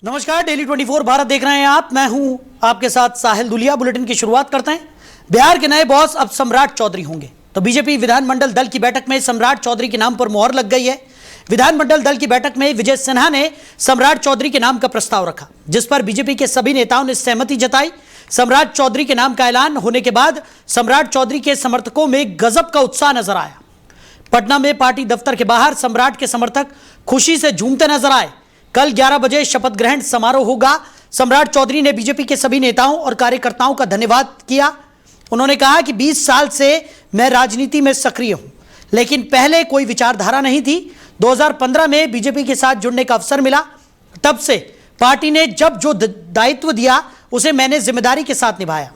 नमस्कार, डेली 24 भारत देख रहे हैं आप। मैं हूं आपके साथ साहिल दुलिया। बुलेटिन की शुरुआत करते हैं। बिहार के नए बॉस अब सम्राट चौधरी होंगे। तो बीजेपी विधानमंडल दल की बैठक में सम्राट चौधरी के नाम पर मुहर लग गई है। विधानमंडल दल की बैठक में विजय सिन्हा ने सम्राट चौधरी के नाम का प्रस्ताव रखा, जिस पर बीजेपी के सभी नेताओं ने सहमति जताई। सम्राट चौधरी के नाम का ऐलान होने के बाद सम्राट चौधरी के समर्थकों में गजब का उत्साह नजर आया। पटना में पार्टी दफ्तर के बाहर सम्राट के समर्थक खुशी से झूमते नजर आए। कल 11 बजे शपथ ग्रहण समारोह होगा। सम्राट चौधरी ने बीजेपी के सभी नेताओं और कार्यकर्ताओं का धन्यवाद किया। उन्होंने कहा कि 20 साल से मैं राजनीति में सक्रिय हूं, लेकिन पहले कोई विचारधारा नहीं थी। 2015 में बीजेपी के साथ जुड़ने का अवसर मिला। तब से पार्टी ने जब जो दायित्व दिया उसे मैंने जिम्मेदारी के साथ निभाया।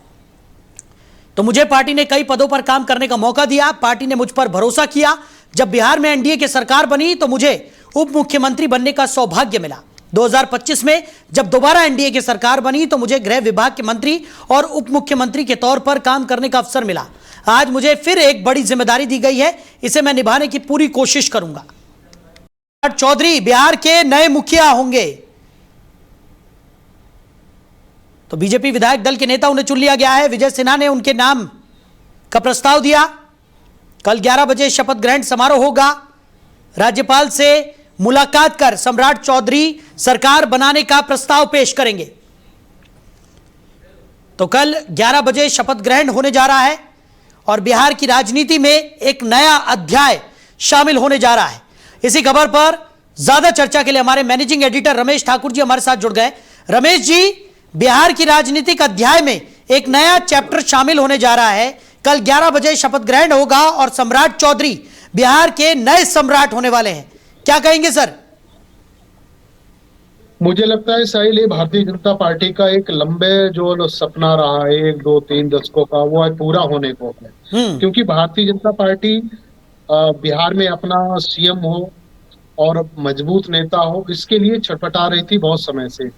तो मुझे पार्टी ने कई पदों पर काम करने का मौका दिया। पार्टी ने मुझ पर भरोसा किया। जब बिहार में एनडीए की सरकार बनी तो मुझे उप मुख्यमंत्री बनने का सौभाग्य मिला। 2025 में जब दोबारा एनडीए की सरकार बनी तो मुझे गृह विभाग के मंत्री और उप मुख्यमंत्री के तौर पर काम करने का अवसर मिला। आज मुझे फिर एक बड़ी जिम्मेदारी दी गई है, इसे मैं निभाने की पूरी कोशिश करूंगा। चौधरी बिहार के नए मुखिया होंगे। तो बीजेपी विधायक दल के नेता उन्हें चुन लिया गया है। विजय सिन्हा ने उनके नाम का प्रस्ताव दिया। कल 11 बजे शपथ ग्रहण समारोह होगा। राज्यपाल से मुलाकात कर सम्राट चौधरी सरकार बनाने का प्रस्ताव पेश करेंगे। तो कल 11 बजे शपथ ग्रहण होने जा रहा है और बिहार की राजनीति में एक नया अध्याय शामिल होने जा रहा है। इसी खबर पर ज्यादा चर्चा के लिए हमारे मैनेजिंग एडिटर रमेश ठाकुर जी हमारे साथ जुड़ गए। रमेश जी, बिहार की राजनीतिक अध्याय में एक नया चैप्टर शामिल होने जा रहा है। कल 11 बजे शपथ ग्रहण होगा और सम्राट चौधरी बिहार के नए सम्राट होने वाले हैं। क्या कहेंगे सर? मुझे लगता है साहिल, भारतीय जनता पार्टी का एक लंबे जो सपना रहा है 1, 2, 3 दशकों का, वो आज पूरा होने को है। क्योंकि भारतीय जनता पार्टी बिहार में अपना सीएम हो और मजबूत नेता हो, इसके लिए छटपटा रही थी बहुत समय से।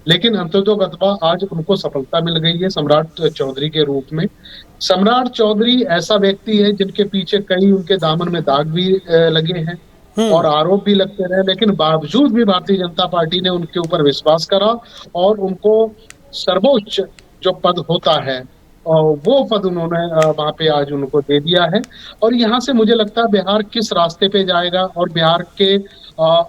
लेकिन अंततोगत्वा आज उनको सफलता मिल गई है सम्राट चौधरी के रूप में। सम्राट चौधरी ऐसा व्यक्ति है जिनके पीछे कई उनके दामन में दाग भी लगे हैं और आरोप भी लगते रहे, लेकिन बावजूद भी भारतीय जनता पार्टी ने उनके ऊपर विश्वास करा और उनको सर्वोच्च जो पद होता है वो पद उन्होंने वहां पे आज उनको दे दिया है। और यहाँ से मुझे लगता है बिहार किस रास्ते पे जाएगा और बिहार के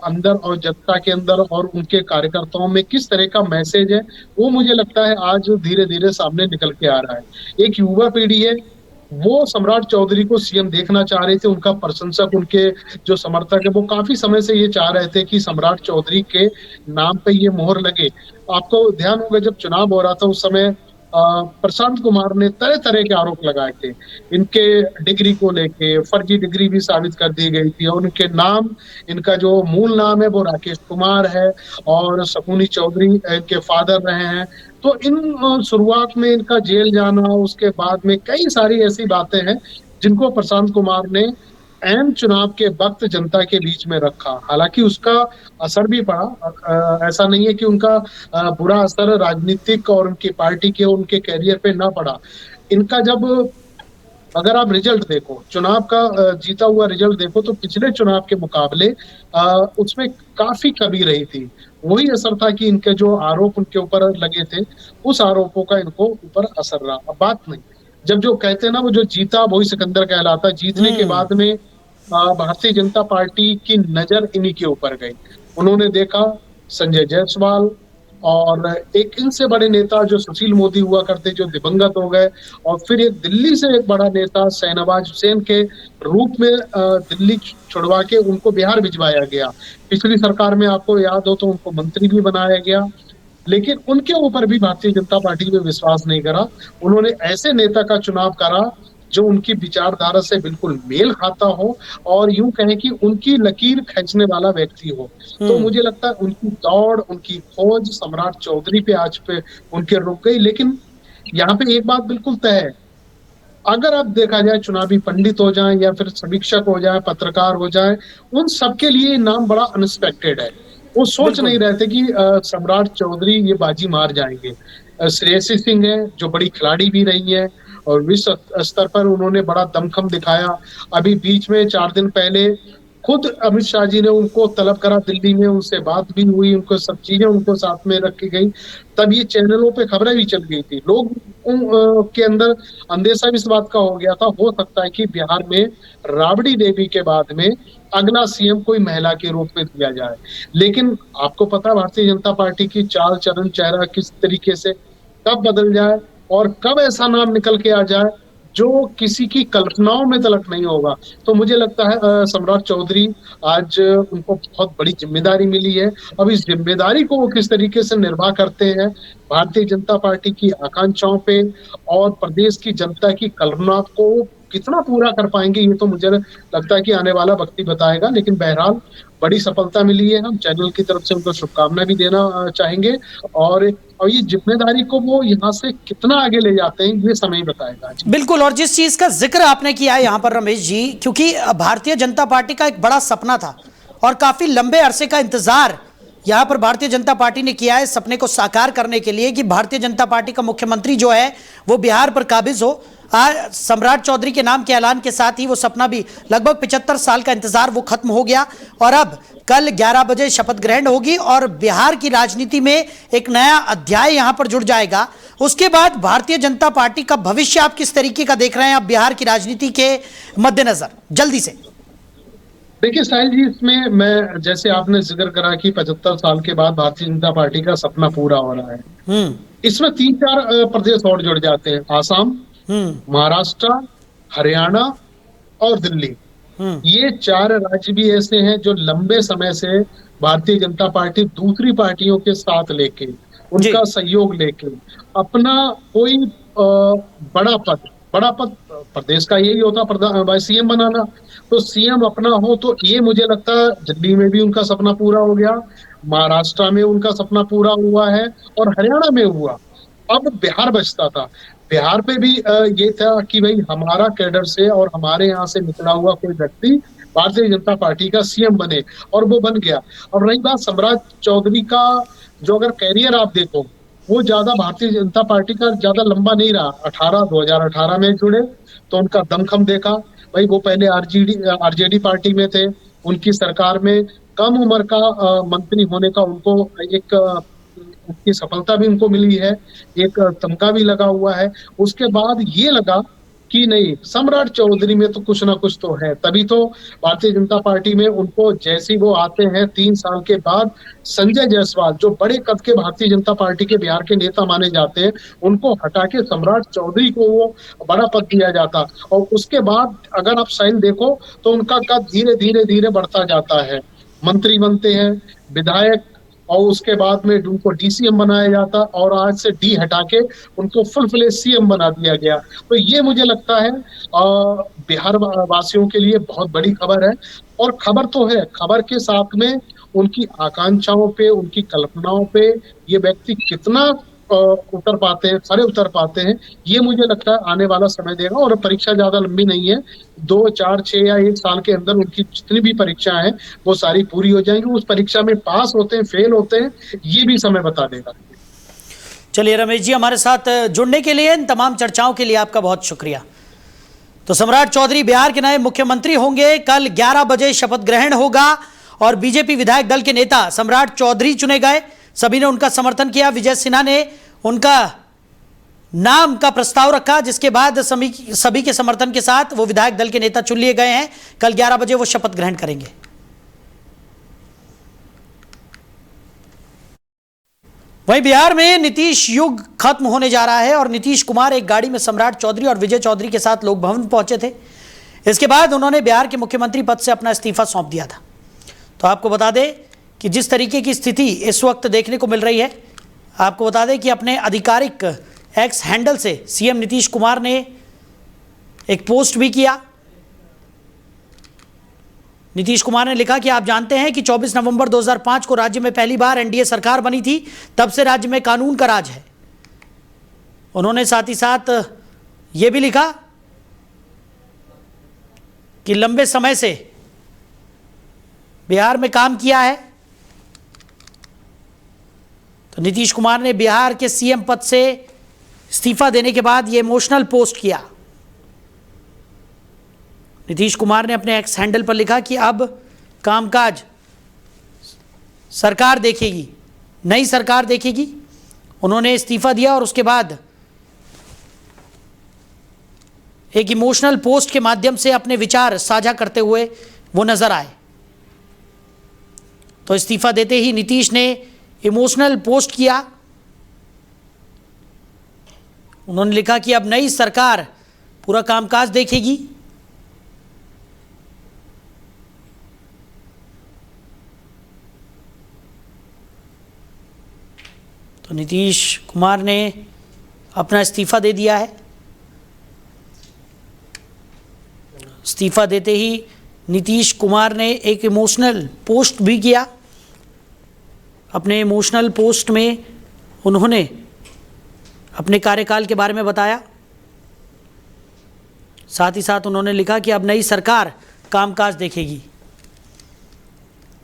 अंदर और जनता के अंदर और उनके कार्यकर्ताओं में किस तरह का मैसेज है, वो मुझे लगता है आज धीरे धीरे सामने निकल के आ रहा है। एक युवा पीढ़ी है, वो सम्राट चौधरी को सीएम देखना चाह रहे थे। उनका प्रशंसक, उनके जो समर्थक है, वो काफी समय से ये चाह रहे थे कि सम्राट चौधरी के नाम पे ये मोहर लगे। आपको ध्यान होगा जब चुनाव हो रहा था उस समय प्रशांत कुमार ने तरह तरह के आरोप लगाए थे। इनके डिग्री को लेके फर्जी डिग्री भी साबित कर दी गई थी और उनके नाम, इनका जो मूल नाम है वो राकेश कुमार है और शकुनी चौधरी के फादर रहे हैं। तो इन शुरुआत में इनका जेल जाना, उसके बाद में कई सारी ऐसी बातें हैं जिनको प्रशांत कुमार ने अहम चुनाव के वक्त जनता के बीच में रखा। हालांकि उसका असर भी पड़ा, ऐसा नहीं है कि उनका बुरा असर राजनीतिक और उनकी पार्टी के उनके कैरियर पे ना पड़ा। इनका जब अगर आप रिजल्ट देखो, चुनाव का जीता हुआ रिजल्ट देखो, तो पिछले चुनाव के मुकाबले उसमें काफी कमी रही थी। वही असर था कि इनके जो आरोप उनके ऊपर लगे थे, उस आरोपों का इनको ऊपर असर रहा। अब बात नहीं, जब जो कहते हैं ना, वो जो जीता वही सिकंदर कहलाता। जीतने के बाद में भारतीय जनता पार्टी की नजर इन्हीं के ऊपर गई। उन्होंने देखा संजय जायसवाल और एक इनसे बड़े नेता जो सुशील मोदी हुआ करते, जो दिवंगत हो गए, और फिर एक दिल्ली से एक बड़ा नेता शाहनवाज हुसैन के रूप में दिल्ली छुड़वा के उनको बिहार भिजवाया गया। पिछली सरकार में आपको याद हो तो उनको मंत्री भी बनाया गया, लेकिन उनके ऊपर भी भारतीय जनता पार्टी ने विश्वास नहीं करा। उन्होंने ऐसे नेता का चुनाव करा जो उनकी विचारधारा से बिल्कुल मेल खाता हो और यूं कहें कि उनकी लकीर खींचने वाला व्यक्ति हो। तो मुझे लगता है उनकी दौड़, उनकी खोज सम्राट चौधरी पे आज पे उनके रुक गई। लेकिन यहाँ पे एक बात बिल्कुल तय है, अगर अब देखा जाए चुनावी पंडित हो जाएं या फिर समीक्षक हो जाएं, पत्रकार हो जाएं, उन सबके लिए नाम बड़ा अनएक्सपेक्टेड है। वो सोच नहीं रहे थे कि सम्राट चौधरी ये बाजी मार जाएंगे। श्रेयसी सिंह है जो बड़ी खिलाड़ी भी रही है और विश्व स्तर पर उन्होंने बड़ा दमखम दिखाया। अभी बीच में 4 दिन पहले खुद अमित शाह जी ने उनको तलब करा दिल्ली में, उनसे बात भी हुई, उनको सब चीजें उनको साथ में रखी गई, तब ये चैनलों पे खबरें भी चल गई थी। लोग के अंदर अंदेशा भी इस बात का हो गया था, हो सकता है कि बिहार में राबड़ी देवी के बाद में अगला सीएम कोई महिला के रूप में दिया जाए। लेकिन आपको पता है भारतीय जनता पार्टी की चाल चलन चेहरा किस तरीके से कब बदल जाए और कब ऐसा नाम निकल के आ जाए जो किसी की कल्पनाओं में तलक नहीं होगा। तो मुझे लगता है सम्राट चौधरी आज उनको बहुत बड़ी जिम्मेदारी मिली है। अब इस जिम्मेदारी को वो किस तरीके से निर्वाह करते हैं, भारतीय जनता पार्टी की आकांक्षाओं पे और प्रदेश की जनता की कल्पना को कितना पूरा कर पाएंगे, ये तो मुझे लगता है कि आने वाला वक्त ही बताएगा। लेकिन बहरहाल बड़ी सफलता मिली है, हम चैनल की तरफ से उनको शुभकामनाएं भी देना चाहेंगे और ये जिम्मेदारी को वो यहाँ से कितना आगे ले जाते हैं ये समय ही बताएगा। बिल्कुल, और जिस चीज का जिक्र आपने किया है यहाँ पर रमेश जी, क्योंकि भारतीय जनता पार्टी का एक बड़ा सपना था और काफी लंबे अरसे का इंतजार यहाँ पर भारतीय जनता पार्टी ने किया है सपने को साकार करने के लिए कि भारतीय जनता पार्टी का मुख्यमंत्री जो है वो बिहार पर काबिज हो। आज सम्राट चौधरी के नाम के ऐलान के साथ ही वो सपना भी लगभग 75 साल का इंतजार वो खत्म हो गया और अब कल 11 बजे शपथ ग्रहण होगी और बिहार की राजनीति में एक नया अध्याय यहां पर जुड़ जाएगा। उसके बाद भारतीय जनता पार्टी का भविष्य आप किस तरीके का देख रहे हैं आप बिहार की राजनीति के मद्देनजर, जल्दी से? देखिए साहिल जी, इसमें मैं जैसे आपने जिक्र करा कि 75 साल के बाद भारतीय जनता पार्टी का सपना पूरा हो रहा है, इसमें 3-4 प्रदेश और जुड़ जाते हैं, आसाम, महाराष्ट्र, हरियाणा और दिल्ली। ये 4 राज्य भी ऐसे हैं जो लंबे समय से भारतीय जनता पार्टी दूसरी पार्टियों के साथ लेके, उनका सहयोग लेके अपना कोई बड़ा पद प्रदेश का यही होता सीएम बनाना, तो सीएम अपना हो। तो ये मुझे लगता है दिल्ली में भी उनका सपना पूरा हो गया, महाराष्ट्र में उनका सपना पूरा हुआ है और हरियाणा में हुआ। अब बिहार बचता था, बिहार पे भी ये था कि भाई हमारा कैडर से और हमारे यहाँ से निकला हुआ कोई व्यक्ति भारतीय जनता पार्टी का सीएम बने, और वो बन गया। और रही बात सम्राट चौधरी का, जो अगर कैरियर आप देखो वो ज्यादा भारतीय जनता पार्टी का ज्यादा लंबा नहीं रहा। 2018 में जुड़े तो उनका दमखम देखा भाई, वो पहले आरजेडी पार्टी में थे, उनकी सरकार में कम उम्र का मंत्री होने का उनको एक उसकी सफलता भी उनको मिली है, एक तमगा भी लगा हुआ है। उसके बाद ये लगा कि नहीं, सम्राट चौधरी में तो कुछ ना कुछ तो है, तभी तो भारतीय जनता पार्टी में उनको जैसे वो आते हैं 3 साल के बाद संजय जायसवाल, जो बड़े कद के भारतीय जनता पार्टी के बिहार के नेता माने जाते हैं, उनको हटा के सम्राट चौधरी को वो बड़ा पद दिया जाता। और उसके बाद अगर आप साइन देखो तो उनका कद धीरे धीरे धीरे बढ़ता जाता है, मंत्री बनते हैं, विधायक, और उसके बाद में उनको डीसीएम बनाया जाता और आज से डी हटा के उनको फुल फ्लेज सीएम बना दिया गया। तो ये मुझे लगता है बिहार वासियों के लिए बहुत बड़ी खबर है। और खबर तो है, खबर के साथ में उनकी आकांक्षाओं पे, उनकी कल्पनाओं पे ये व्यक्ति कितना उतर पाते हैं, खरे उतर पाते हैं, ये मुझे लगता है आने वाला समय देगा। और परीक्षा ज्यादा लंबी नहीं है, 2, 4, 6 या 1 साल के अंदर उनकी जितनी भी परीक्षा है वो सारी पूरी हो जाएंगी। उस परीक्षा में पास होते हैं, फेल होते हैं, ये भी समय बता देगा। चलिए रमेश जी, हमारे साथ जुड़ने के लिए, इन तमाम चर्चाओं के लिए आपका बहुत शुक्रिया। तो सम्राट चौधरी बिहार के नए मुख्यमंत्री होंगे, कल 11 बजे शपथ ग्रहण होगा और बीजेपी विधायक दल के नेता सम्राट चौधरी चुने गए। सभी ने उनका समर्थन किया, विजय सिन्हा ने उनका नाम का प्रस्ताव रखा, जिसके बाद सभी के समर्थन के साथ वो विधायक दल के नेता चुन लिए गए हैं। कल 11 बजे वो शपथ ग्रहण करेंगे। वहीं बिहार में नीतीश युग खत्म होने जा रहा है और नीतीश कुमार एक गाड़ी में सम्राट चौधरी और विजय चौधरी के साथ लोक भवन पहुंचे थे। इसके बाद उन्होंने बिहार के मुख्यमंत्री पद से अपना इस्तीफा सौंप दिया था। तो आपको बता दें कि जिस तरीके की स्थिति इस वक्त देखने को मिल रही है, आपको बता दें कि अपने आधिकारिक एक्स हैंडल से सीएम नीतीश कुमार ने एक पोस्ट भी किया। नीतीश कुमार ने लिखा कि आप जानते हैं कि 24 नवंबर 2005 को राज्य में पहली बार एनडीए सरकार बनी थी, तब से राज्य में कानून का राज है। उन्होंने साथ ही साथ यह भी लिखा कि लंबे समय से बिहार में काम किया है। तो नीतीश कुमार ने बिहार के सीएम पद से इस्तीफा देने के बाद ये इमोशनल पोस्ट किया। नीतीश कुमार ने अपने एक्स हैंडल पर लिखा कि अब कामकाज सरकार देखेगी, नई सरकार देखेगी। उन्होंने इस्तीफा दिया और उसके बाद एक इमोशनल पोस्ट के माध्यम से अपने विचार साझा करते हुए वो नजर आए। तो इस्तीफा देते ही नीतीश ने इमोशनल पोस्ट किया। उन्होंने लिखा कि अब नई सरकार पूरा कामकाज देखेगी। तो नीतीश कुमार ने अपना इस्तीफा दे दिया है। इस्तीफा देते ही नीतीश कुमार ने एक इमोशनल पोस्ट भी किया। अपने इमोशनल पोस्ट में उन्होंने अपने कार्यकाल के बारे में बताया। साथ ही साथ उन्होंने लिखा कि अब नई सरकार कामकाज देखेगी।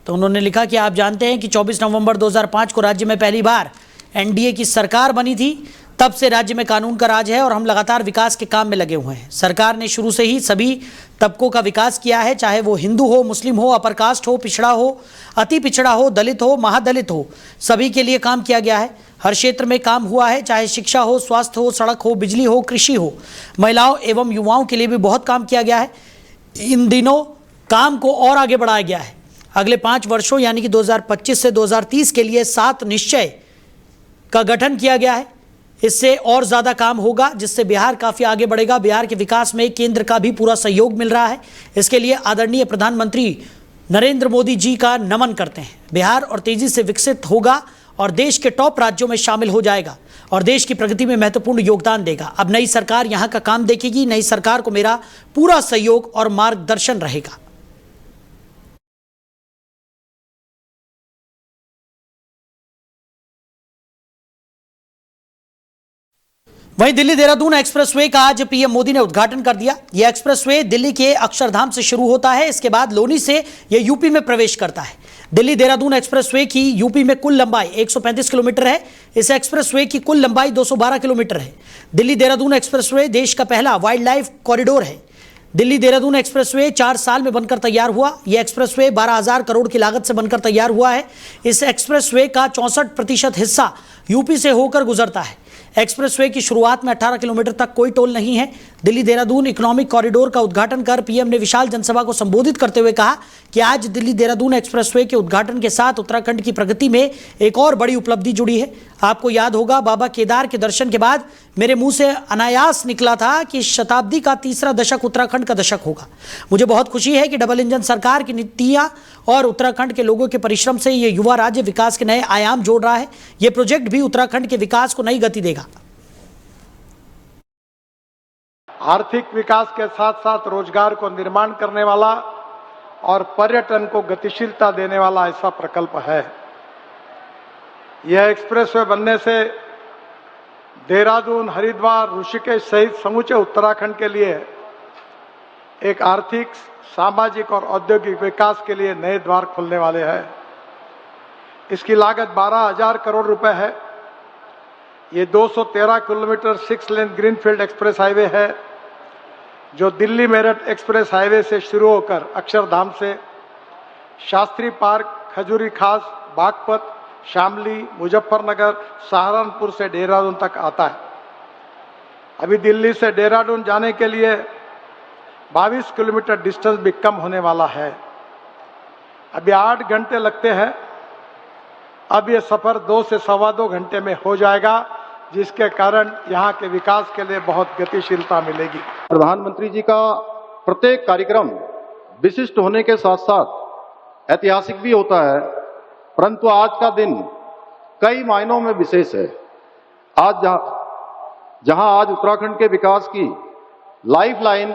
तो उन्होंने लिखा कि आप जानते हैं कि 24 नवंबर 2005 को राज्य में पहली बार एनडीए की सरकार बनी थी। तब से राज्य में कानून का राज है और हम लगातार विकास के काम में लगे हुए हैं। सरकार ने शुरू से ही सभी तबकों का विकास किया है, चाहे वो हिंदू हो, मुस्लिम हो, अपर कास्ट हो, पिछड़ा हो, अति पिछड़ा हो, दलित हो, महादलित हो, सभी के लिए काम किया गया है। हर क्षेत्र में काम हुआ है, चाहे शिक्षा हो, स्वास्थ्य हो, सड़क हो, बिजली हो, कृषि हो। महिलाओं एवं युवाओं के लिए भी बहुत काम किया गया है। इन दिनों काम को और आगे बढ़ाया गया है। अगले 5 वर्षों यानी कि 2025 से 2030 के लिए 7 निश्चय का गठन किया गया है। इससे और ज़्यादा काम होगा, जिससे बिहार काफ़ी आगे बढ़ेगा। बिहार के विकास में केंद्र का भी पूरा सहयोग मिल रहा है। इसके लिए आदरणीय प्रधानमंत्री नरेंद्र मोदी जी का नमन करते हैं। बिहार और तेज़ी से विकसित होगा और देश के टॉप राज्यों में शामिल हो जाएगा और देश की प्रगति में महत्वपूर्ण योगदान देगा। अब नई सरकार यहाँ का काम देखेगी। नई सरकार को मेरा पूरा सहयोग और मार्गदर्शन रहेगा। वहीं दिल्ली देहरादून एक्सप्रेसवे का आज पीएम मोदी ने उद्घाटन कर दिया। यह एक्सप्रेसवे दिल्ली के अक्षरधाम से शुरू होता है। इसके बाद लोनी से यह यूपी में प्रवेश करता है। दिल्ली देहरादून एक्सप्रेसवे की यूपी में कुल लंबाई 135 किलोमीटर है। इस एक्सप्रेसवे की कुल लंबाई 212 किलोमीटर है। दिल्ली देहरादून एक्सप्रेसवे देश का पहला वाइल्ड लाइफ कॉरिडोर है। दिल्ली देहरादून एक्सप्रेसवे 4 साल में बनकर तैयार हुआ। यह एक्सप्रेसवे 12,000 करोड़ की लागत से बनकर तैयार हुआ है। इस एक्सप्रेसवे का 64% हिस्सा यूपी से होकर गुजरता है। एक्सप्रेसवे की शुरुआत में 18 किलोमीटर तक कोई टोल नहीं है। दिल्ली देहरादून इकोनॉमिक कॉरिडोर का उद्घाटन कर पीएम ने विशाल जनसभा को संबोधित करते हुए कहा कि आज दिल्ली देहरादून एक्सप्रेसवे के उद्घाटन के साथ उत्तराखंड की प्रगति में एक और बड़ी उपलब्धि जुड़ी है। आपको याद होगा, बाबा केदार के दर्शन के बाद मेरे मुंह से अनायास निकला था कि शताब्दी का 3रा दशक उत्तराखंड का दशक होगा। मुझे बहुत खुशी है कि डबल इंजन सरकार की नीतियां और उत्तराखंड के लोगों के परिश्रम से ये युवा राज्य विकास के नए आयाम जोड़ रहा है। ये प्रोजेक्ट भी उत्तराखंड के विकास को नई गति देगा। आर्थिक विकास के साथ साथ रोजगार को निर्माण करने वाला और पर्यटन को गतिशीलता देने वाला ऐसा प्रकल्प है। यह एक्सप्रेसवे बनने से देहरादून, हरिद्वार, ऋषिकेश सहित समूचे उत्तराखंड के लिए एक आर्थिक, सामाजिक और औद्योगिक विकास के लिए नए द्वार खुलने वाले हैं। इसकी लागत 12,000 करोड़ रुपए है। ये 213 kilometre 6 lane greenfield express highway है, जो दिल्ली मेरठ एक्सप्रेस हाईवे से शुरू होकर अक्षरधाम से शास्त्री पार्क, खजूरी खास, बागपत, शामली, मुजफ्फरनगर, सहारनपुर से देहरादून तक आता है। अभी दिल्ली से देहरादून जाने के लिए 22 किलोमीटर डिस्टेंस भी कम होने वाला है। अभी 8 घंटे लगते हैं। अब ये सफर 2 से सवा 2 घंटे में हो जाएगा, जिसके कारण यहाँ के विकास के लिए बहुत गतिशीलता मिलेगी। प्रधानमंत्री जी का प्रत्येक कार्यक्रम विशिष्ट होने के साथ साथ ऐतिहासिक भी होता है, परंतु आज का दिन कई मायनों में विशेष है। आज जहां आज उत्तराखंड के विकास की लाइफलाइन,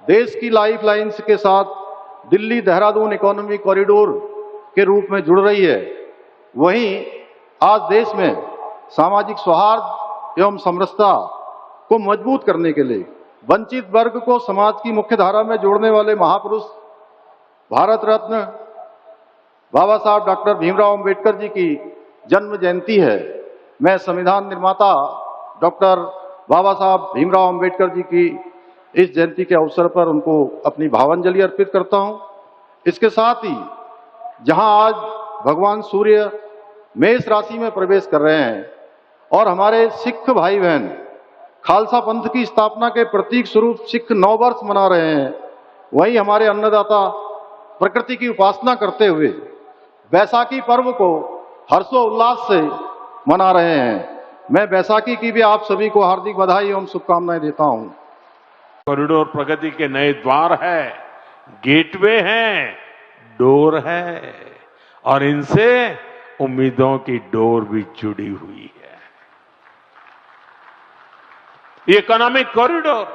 देश की लाइफलाइंस के साथ दिल्ली देहरादून इकोनॉमिक कॉरिडोर के रूप में जुड़ रही है, वहीं आज देश में सामाजिक सौहार्द एवं समरसता को मजबूत करने के लिए वंचित वर्ग को समाज की मुख्य धारा में जोड़ने वाले महापुरुष भारत रत्न बाबा साहब डॉक्टर भीमराव अंबेडकर जी की जन्म जयंती है। मैं संविधान निर्माता डॉक्टर बाबा साहब भीमराव अंबेडकर जी की इस जयंती के अवसर पर उनको अपनी भावांजलि अर्पित करता हूं। इसके साथ ही जहां आज भगवान सूर्य मेष राशि में प्रवेश कर रहे हैं और हमारे सिख भाई बहन खालसा पंथ की स्थापना के प्रतीक स्वरूप सिख नववर्ष मना रहे हैं, वहीं हमारे अन्नदाता प्रकृति की उपासना करते हुए बैसाखी पर्व को हर्षोल्लास से मना रहे हैं। मैं बैसाखी की भी आप सभी को हार्दिक बधाई एवं शुभकामनाएं देता हूं। कॉरिडोर प्रगति के नए द्वार है, गेटवे हैं, डोर है और इनसे उम्मीदों की डोर भी जुड़ी हुई है। ये इकोनॉमिक कॉरिडोर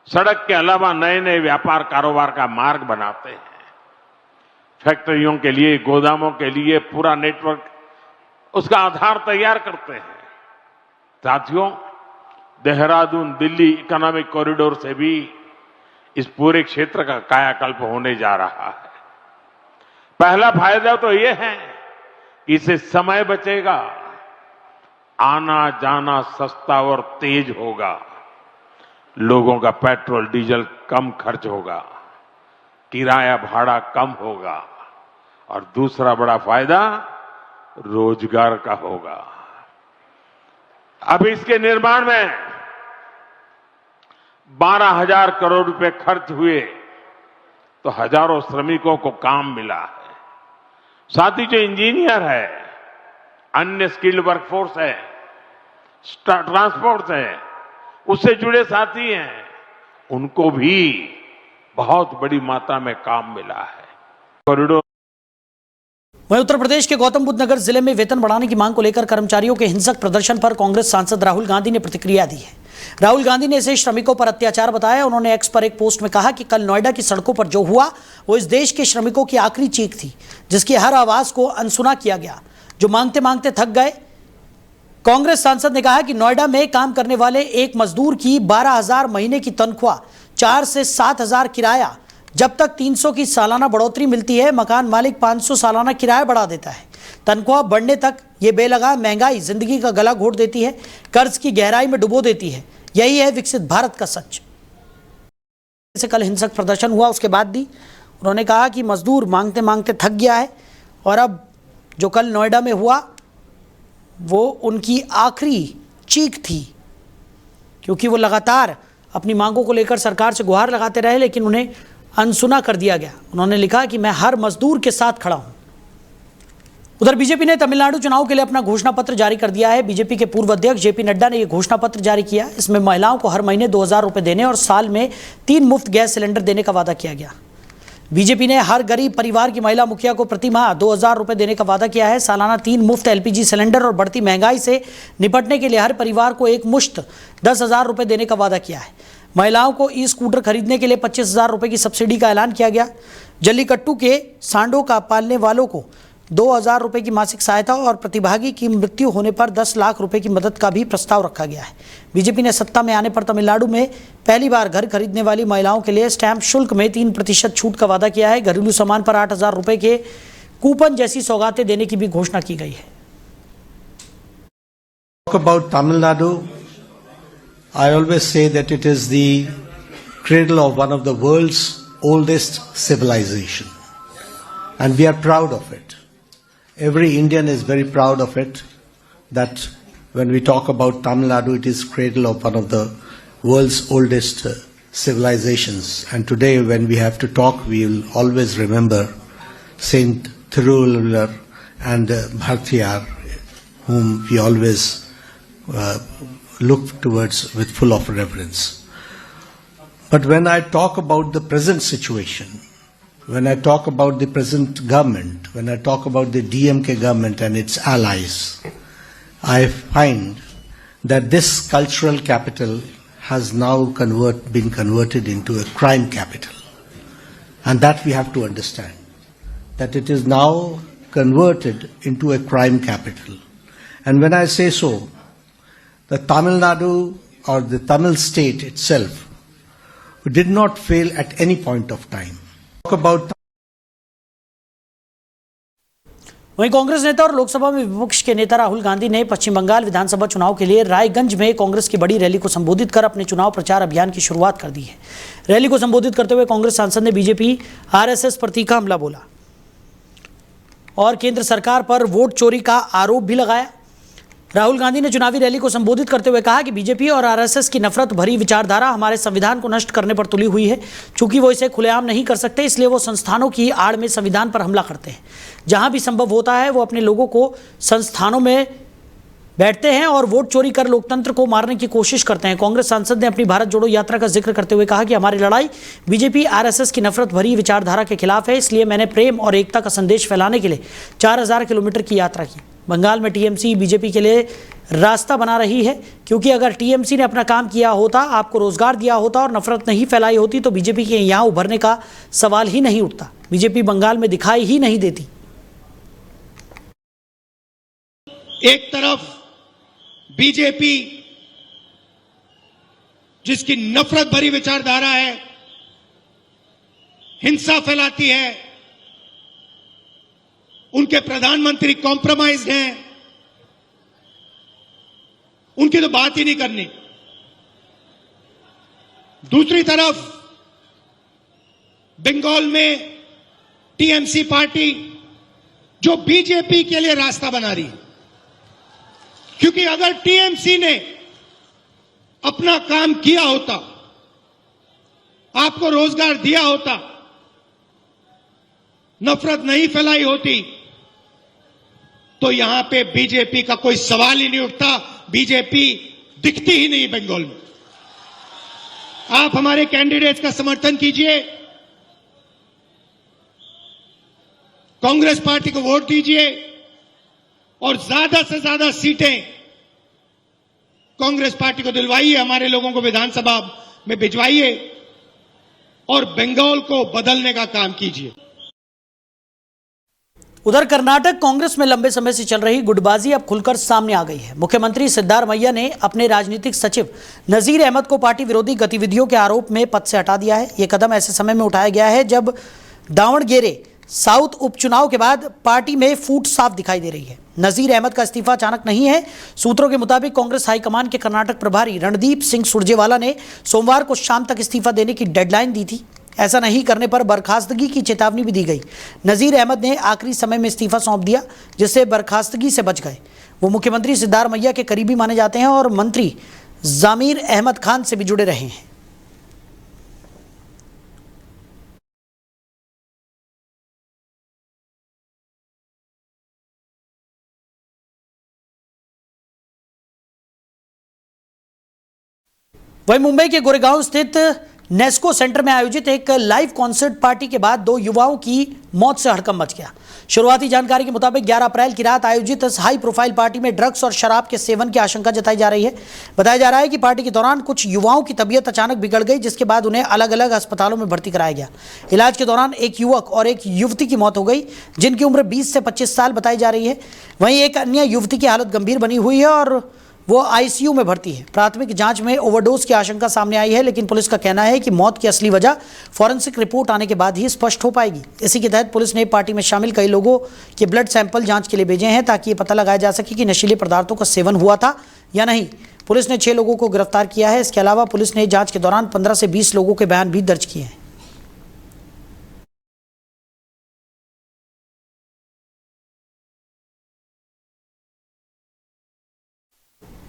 सड़क के अलावा नए नए व्यापार कारोबार का मार्ग बनाते हैं। फैक्ट्रियों के लिए, गोदामों के लिए पूरा नेटवर्क, उसका आधार तैयार करते हैं। साथियों, देहरादून दिल्ली इकोनॉमिक कॉरिडोर से भी इस पूरे क्षेत्र का कायाकल्प होने जा रहा है। पहला फायदा तो यह है कि इससे समय बचेगा, आना जाना सस्ता और तेज होगा, लोगों का पेट्रोल डीजल कम खर्च होगा, किराया भाड़ा कम होगा और दूसरा बड़ा फायदा रोजगार का होगा। अब इसके निर्माण में 12,000 करोड़ रुपए खर्च हुए तो हजारों श्रमिकों को काम मिला है। साथ ही जो इंजीनियर है, अन्य स्किल्ड वर्कफोर्स है, ट्रांसपोर्ट है, उससे जुड़े साथी हैं, उनको भी बहुत बड़ी मात्रा में काम मिला है। कॉरिडोर। वहीं उत्तर प्रदेश के गौतम बुद्ध नगर जिले में वेतन बढ़ाने की मांग को लेकर कर्मचारियों के हिंसक प्रदर्शन पर कांग्रेस सांसद राहुल गांधी ने प्रतिक्रिया दी है। राहुल गांधी ने इसे श्रमिकों पर अत्याचार बताया। उन्होंने एक्स पर एक पोस्ट में कहा कि कल नोएडा की सड़कों पर जो हुआ वो इस देश के श्रमिकों की आखिरी चीख थी, जिसकी हर आवाज को अनसुना किया गया, जो मांगते मांगते थक गए। कांग्रेस सांसद ने कहा कि नोएडा में काम करने वाले एक मजदूर की 12,000 महीने की तनख्वाह, 4 से 7,000 किराया, जब तक 300 की सालाना बढ़ोतरी मिलती है, मकान मालिक 500 सालाना किराया बढ़ा देता है। तनख्वाह बढ़ने तक ये बेलगाम महंगाई जिंदगी का गला घोट देती है, कर्ज की गहराई में डुबो देती है। यही है विकसित भारत का सच। जैसे कल हिंसक प्रदर्शन हुआ, उसके बाद भी उन्होंने कहा कि मजदूर मांगते मांगते थक गया है और अब जो कल नोएडा में हुआ वो उनकी आखिरी चीख थी, क्योंकि वो लगातार अपनी मांगों को लेकर सरकार से गुहार लगाते रहे, लेकिन उन्हें अनसुना कर दिया गया। उन्होंने लिखा कि मैं हर मजदूर के साथ खड़ा हूं। उधर बीजेपी ने तमिलनाडु चुनाव के लिए अपना घोषणा पत्र जारी कर दिया है। बीजेपी के पूर्व अध्यक्ष जेपी नड्डा ने यह घोषणा पत्र जारी किया। इसमें महिलाओं को हर महीने 2,000 रुपए देने और साल में 3 मुफ्त गैस सिलेंडर देने का वादा किया गया। बीजेपी ने हर गरीब परिवार की महिला मुखिया को प्रति माह 2,000 रुपए देने का वादा किया है। सालाना 3 मुफ्त एलपीजी सिलेंडर और बढ़ती महंगाई से निपटने के लिए हर परिवार को एक मुश्त 10,000 रुपए देने का वादा किया है। महिलाओं को ई स्कूटर खरीदने के लिए 25,000 रुपए की सब्सिडी का ऐलान किया गया। जल्लीकट्टू के सांडों का पालने वालों को 2,000 रुपए की मासिक सहायता और प्रतिभागी की मृत्यु होने पर 10 लाख रुपए की मदद का भी प्रस्ताव रखा गया है। बीजेपी ने सत्ता में आने पर तमिलनाडु में पहली बार घर खरीदने वाली महिलाओं के लिए स्टैंप शुल्क में 3% छूट का वादा किया है। घरेलू सामान पर 8,000 रुपए के कूपन जैसी सौगातें देने की भी घोषणा की गई है। About Tamil Nadu, I always say that it is the cradle of one of the world's oldest civilization, and we are proud of it. Every Indian is very proud of it, that when we talk about Tamil Nadu, it is cradle of one of the world's oldest civilizations. And today when we have to talk, we will always remember Saint Thiruvalluvar and Bhartiyar, whom we always look towards with full of reverence. But when I talk about the present situation, when I talk about the present government, when I talk about the DMK government and its allies, I find that this cultural capital has now been converted into a crime capital. And that we have to understand, that it is now converted into a crime capital. And when I say so, the Tamil Nadu or the Tamil state itself did not fail at any point of time. Talk about वहीं कांग्रेस नेता और लोकसभा में विपक्ष के नेता राहुल गांधी ने पश्चिम बंगाल विधानसभा चुनाव के लिए रायगंज में कांग्रेस की बड़ी रैली को संबोधित कर अपने चुनाव प्रचार अभियान की शुरुआत कर दी है। रैली को संबोधित करते हुए कांग्रेस सांसद ने बीजेपी आरएसएस पर तीखा हमला बोला और केंद्र सरकार पर वोट चोरी का आरोप भी लगाया। राहुल गांधी ने चुनावी रैली को संबोधित करते हुए कहा कि बीजेपी और आरएसएस की नफरत भरी विचारधारा हमारे संविधान को नष्ट करने पर तुली हुई है। चूंकि वो इसे खुलेआम नहीं कर सकते, इसलिए वो संस्थानों की आड़ में संविधान पर हमला करते हैं। जहां भी संभव होता है वो अपने लोगों को संस्थानों में बैठते हैं और वोट चोरी कर लोकतंत्र को मारने की कोशिश करते हैं। कांग्रेस सांसद ने अपनी भारत जोड़ो यात्रा का जिक्र करते हुए कहा कि हमारी लड़ाई बीजेपी आरएसएस की नफरत भरी विचारधारा के खिलाफ है, इसलिए मैंने प्रेम और एकता का संदेश फैलाने के लिए 4000 किलोमीटर की यात्रा की। बंगाल में टीएमसी बीजेपी के लिए रास्ता बना रही है, क्योंकि अगर टीएमसी ने अपना काम किया होता, आपको रोजगार दिया होता और नफरत नहीं फैलाई होती तो बीजेपी के यहाँ उभरने का सवाल ही नहीं उठता। बीजेपी बंगाल में दिखाई ही नहीं देती। एक तरफ बीजेपी जिसकी नफरत भरी विचारधारा है, हिंसा फैलाती है, उनके प्रधानमंत्री कॉम्प्रोमाइज हैं, उनकी तो बात ही नहीं करनी। दूसरी तरफ बंगाल में टीएमसी पार्टी जो बीजेपी के लिए रास्ता बना रही है, क्योंकि अगर टीएमसी ने अपना काम किया होता, आपको रोजगार दिया होता, नफरत नहीं फैलाई होती, तो यहां पे बीजेपी का कोई सवाल ही नहीं उठता। बीजेपी दिखती ही नहीं बंगाल में। आप हमारे कैंडिडेट्स का समर्थन कीजिए, कांग्रेस पार्टी को वोट दीजिए और ज्यादा से ज्यादा सीटें कांग्रेस पार्टी को दिलवाइए, हमारे लोगों को विधानसभा में भिजवाइए और बंगाल को बदलने का काम कीजिए। उधर कर्नाटक कांग्रेस में लंबे समय से चल रही गुटबाजी अब खुलकर सामने आ गई है। मुख्यमंत्री सिद्धारमैया ने अपने राजनीतिक सचिव नजीर अहमद को पार्टी विरोधी गतिविधियों के आरोप में पद से हटा दिया है। यह कदम ऐसे समय में उठाया गया है जब दावणगेरे साउथ उपचुनाव के बाद पार्टी में फूट साफ दिखाई दे रही है। नजीर अहमद का इस्तीफा अचानक नहीं है। सूत्रों के मुताबिक कांग्रेस हाईकमान के कर्नाटक प्रभारी रणदीप सिंह सुरजेवाला ने सोमवार को शाम तक इस्तीफा देने की डेडलाइन दी थी। ऐसा नहीं करने पर बर्खास्तगी की चेतावनी भी दी गई। नजीर अहमद ने आखिरी समय में इस्तीफा सौंप दिया, जिससे बर्खास्तगी से बच गए। वो मुख्यमंत्री सिद्धारमैया के करीबी माने जाते हैं और मंत्री जामीर अहमद खान से भी जुड़े रहे हैं। वहीं मुंबई के गोरेगांव स्थित नेस्को सेंटर में आयोजित एक लाइव कॉन्सर्ट पार्टी के बाद 2 युवाओं की मौत से हड़कंप मच गया। शुरुआती जानकारी के मुताबिक 11 अप्रैल की रात आयोजित इस हाई प्रोफाइल पार्टी में ड्रग्स और शराब के सेवन की आशंका जताई जा रही है। बताया जा रहा है कि पार्टी के दौरान कुछ युवाओं की तबीयत अचानक बिगड़ गई, जिसके बाद उन्हें अलग अलग अस्पतालों में भर्ती कराया गया। इलाज के दौरान एक युवक और एक युवती की मौत हो गई, जिनकी उम्र 20 से 25 साल बताई जा रही है। वहीं एक अन्य युवती की हालत गंभीर बनी हुई है और वो आईसीयू में भर्ती है। प्राथमिक जांच में ओवरडोज की आशंका सामने आई है, लेकिन पुलिस का कहना है कि मौत की असली वजह फॉरेंसिक रिपोर्ट आने के बाद ही स्पष्ट हो पाएगी। इसी के तहत पुलिस ने पार्टी में शामिल कई लोगों के ब्लड सैंपल जांच के लिए भेजे हैं, ताकि ये पता लगाया जा सके कि नशीले पदार्थों का सेवन हुआ था या नहीं। पुलिस ने 6 लोगों को गिरफ्तार किया है। इसके अलावा पुलिस ने जांच के दौरान 15 से 20 लोगों के बयान भी दर्ज किए हैं।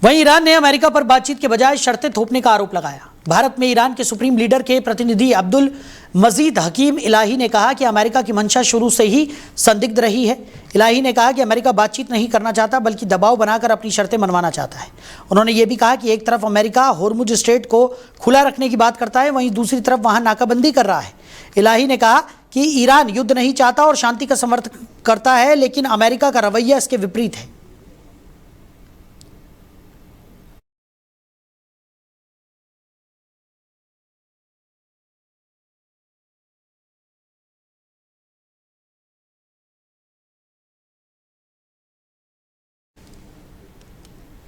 वहीं ईरान ने अमेरिका पर बातचीत के बजाय शर्तें थोपने का आरोप लगाया। भारत में ईरान के सुप्रीम लीडर के प्रतिनिधि अब्दुल मजीद हकीम इलाही ने कहा कि अमेरिका की मंशा शुरू से ही संदिग्ध रही है। इलाही ने कहा कि अमेरिका बातचीत नहीं करना चाहता, बल्कि दबाव बनाकर अपनी शर्तें मनवाना चाहता है। उन्होंने ये भी कहा कि एक तरफ अमेरिका होर्मुज स्ट्रेट को खुला रखने की बात करता है, वहीं दूसरी तरफ वहां नाकाबंदी कर रहा है। इलाही ने कहा कि ईरान युद्ध नहीं चाहता और शांति का समर्थन करता है, लेकिन अमेरिका का रवैया इसके विपरीत है।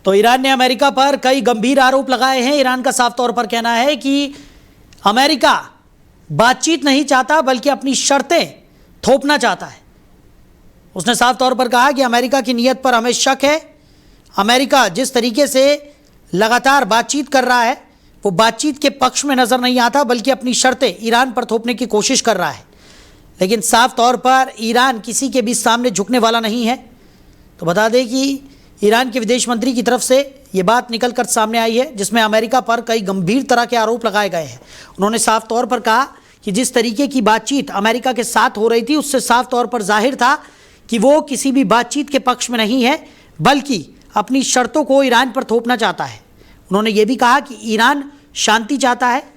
तो ईरान ने अमेरिका पर कई गंभीर आरोप लगाए हैं। ईरान का साफ तौर पर कहना है कि अमेरिका बातचीत नहीं चाहता, बल्कि अपनी शर्तें थोपना चाहता है। उसने साफ तौर पर कहा कि अमेरिका की नीयत पर हमें शक है। अमेरिका जिस तरीके से लगातार बातचीत कर रहा है वो बातचीत के पक्ष में नजर नहीं आता, बल्कि अपनी शर्तें ईरान पर थोपने की कोशिश कर रहा है। लेकिन साफ तौर पर ईरान किसी के भी सामने झुकने वाला नहीं है। तो बता दें कि ईरान के विदेश मंत्री की तरफ से ये बात निकलकर सामने आई है, जिसमें अमेरिका पर कई गंभीर तरह के आरोप लगाए गए हैं। उन्होंने साफ तौर पर कहा कि जिस तरीके की बातचीत अमेरिका के साथ हो रही थी उससे साफ तौर पर जाहिर था कि वो किसी भी बातचीत के पक्ष में नहीं है, बल्कि अपनी शर्तों को ईरान पर थोपना चाहता है। उन्होंने ये भी कहा कि ईरान शांति चाहता है,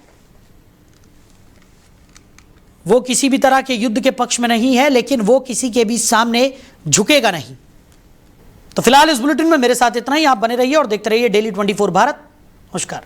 वो किसी भी तरह के युद्ध के पक्ष में नहीं है, लेकिन वो किसी के भी सामने झुकेगा नहीं। तो फिलहाल इस बुलेटिन में मेरे साथ इतना ही। आप बने रहिए और देखते रहिए डेली 24 भारत। नमस्कार।